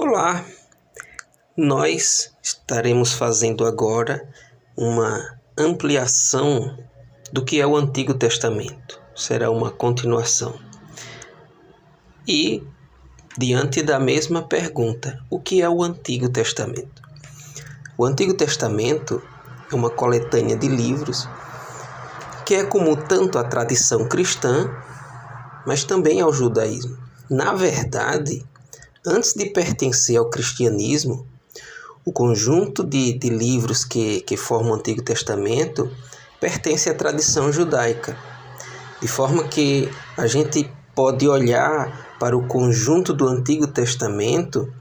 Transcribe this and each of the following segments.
Olá, nós estaremos fazendo agora uma ampliação do que é o Antigo Testamento. Será uma continuação. E, diante da mesma pergunta, o que é o Antigo Testamento? O Antigo Testamento é uma coletânea de livros que é como tanto a tradição cristã, mas também ao judaísmo. Na verdade, antes de pertencer ao cristianismo, o conjunto de livros que formam o Antigo Testamento pertence à tradição judaica, de forma que a gente pode olhar para o conjunto do Antigo Testamento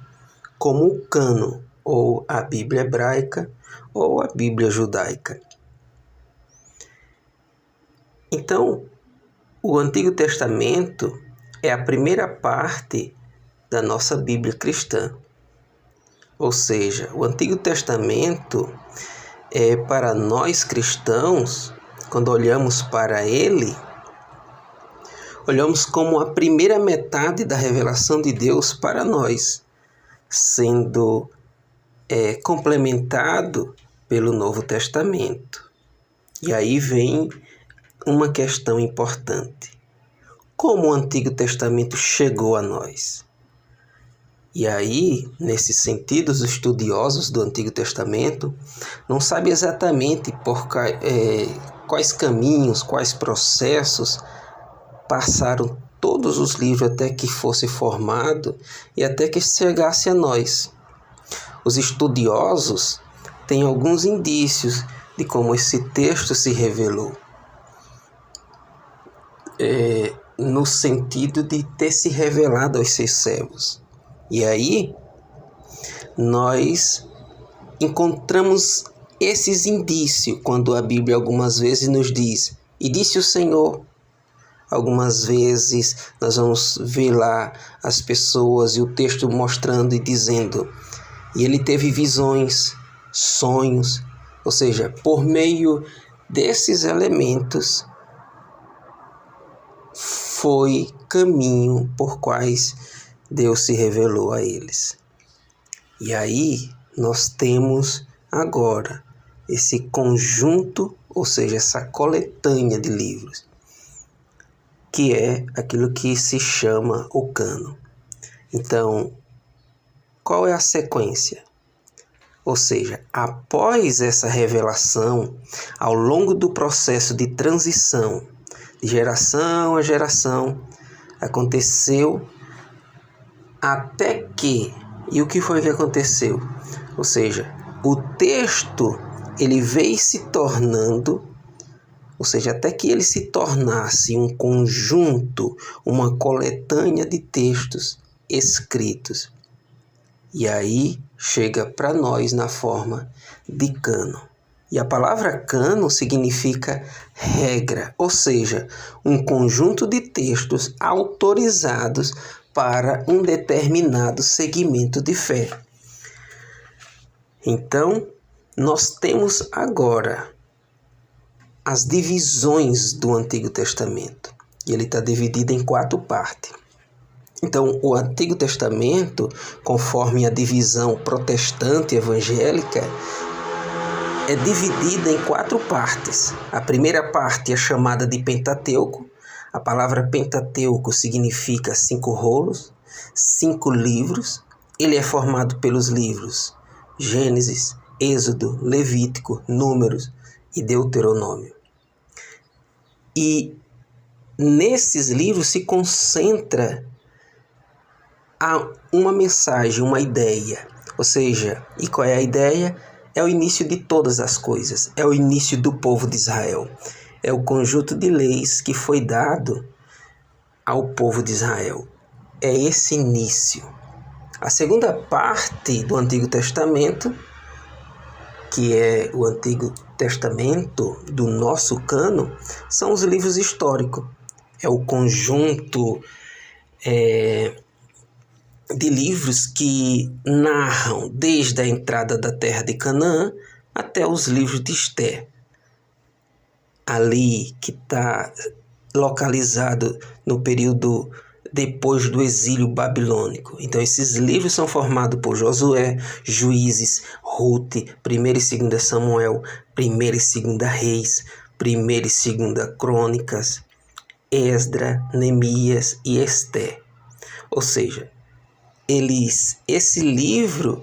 como o cânon, ou a Bíblia hebraica, ou a Bíblia judaica. Então, o Antigo Testamento é a primeira parte da nossa Bíblia cristã. Ou seja, o Antigo Testamento é para nós cristãos, quando olhamos para ele, olhamos como a primeira metade da revelação de Deus para nós, sendo complementado pelo Novo Testamento. E aí vem uma questão importante. Como o Antigo Testamento chegou a nós? E aí, nesse sentido, os estudiosos do Antigo Testamento não sabem exatamente quais caminhos, quais processos passaram todos os livros até que fosse formado e até que chegasse a nós. Os estudiosos têm alguns indícios de como esse texto se revelou, no sentido de ter se revelado aos seus servos. E aí, nós encontramos esses indícios quando a Bíblia algumas vezes nos diz, e disse o Senhor. Algumas vezes nós vamos ver lá as pessoas e o texto mostrando e dizendo, e ele teve visões, sonhos, ou seja, por meio desses elementos foi caminho por quais Deus se revelou a eles. E aí nós temos agora esse conjunto, ou seja, essa coletânea de livros, que é aquilo que se chama o cânon. Então, qual é a sequência? Ou seja, após essa revelação, ao longo do processo de transição, de geração a geração, aconteceu até que, e o que foi que aconteceu? Ou seja, o texto, ele veio se tornando, ou seja, até que ele se tornasse um conjunto, uma coletânea de textos escritos. E aí chega para nós na forma de cânon. E a palavra cânon significa regra, ou seja, um conjunto de textos autorizados para um determinado segmento de fé. Então, nós temos agora as divisões do Antigo Testamento. E ele está dividido em 4 partes. Então, o Antigo Testamento, conforme a divisão protestante evangélica, é dividida em 4 partes. A primeira parte é chamada de Pentateuco. A palavra Pentateuco significa 5 rolos, 5 livros. Ele é formado pelos livros Gênesis, Êxodo, Levítico, Números e Deuteronômio. E nesses livros se concentra uma mensagem, uma ideia. Ou seja, e qual é a ideia? É o início de todas as coisas. É o início do povo de Israel. É o conjunto de leis que foi dado ao povo de Israel. É esse início. A segunda parte do Antigo Testamento, que é o Antigo Testamento do nosso cânon, são os livros históricos. É o conjunto de livros que narram desde a entrada da terra de Canaã até os livros de Esther. Ali que está localizado no período depois do exílio babilônico. Então esses livros são formados por Josué, Juízes, Ruth, 1ª e 2ª Samuel, 1ª e 2ª Reis, 1ª e 2ª Crônicas, Esdra, Neemias e Esté. Ou seja, esse livro,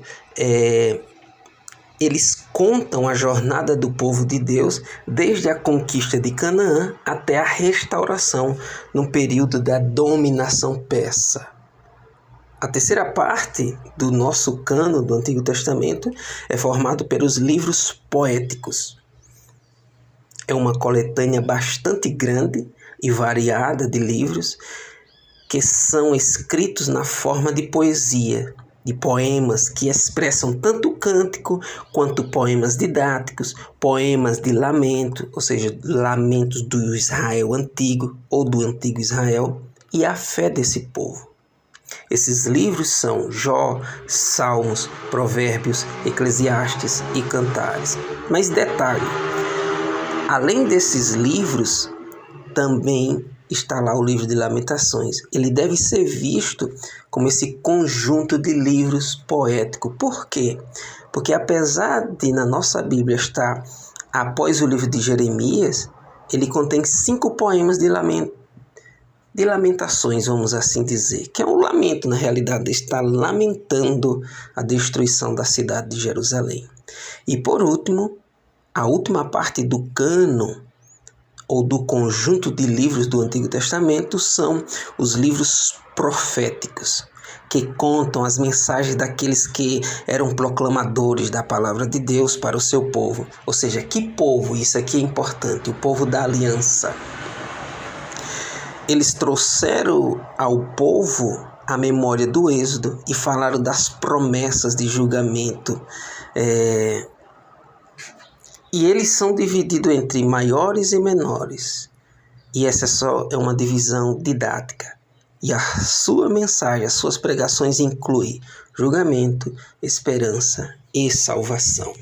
eles contam a jornada do povo de Deus desde a conquista de Canaã até a restauração no período da dominação persa. A terceira parte do nosso cânon do Antigo Testamento é formado pelos livros poéticos. É uma coletânea bastante grande e variada de livros que são escritos na forma de poesia, de poemas que expressam tanto cântico quanto poemas didáticos, poemas de lamento, ou seja, lamentos do Israel antigo ou do antigo Israel, e a fé desse povo. Esses livros são Jó, Salmos, Provérbios, Eclesiastes e Cantares. Mas detalhe, além desses livros, também está lá o livro de Lamentações. Ele deve ser visto como esse conjunto de livros poéticos. Por quê? Porque apesar de na nossa Bíblia estar após o livro de Jeremias, ele contém 5 poemas de lamentações, vamos assim dizer, que é um lamento, na realidade, está lamentando a destruição da cidade de Jerusalém. E por último, a última parte do cânon, ou do conjunto de livros do Antigo Testamento, são os livros proféticos, que contam as mensagens daqueles que eram proclamadores da palavra de Deus para o seu povo. Ou seja, que povo? Isso aqui é importante, o povo da aliança. Eles trouxeram ao povo a memória do Êxodo e falaram das promessas de julgamento. E eles são divididos entre maiores e menores. E essa só é uma divisão didática. E a sua mensagem, as suas pregações incluem julgamento, esperança e salvação.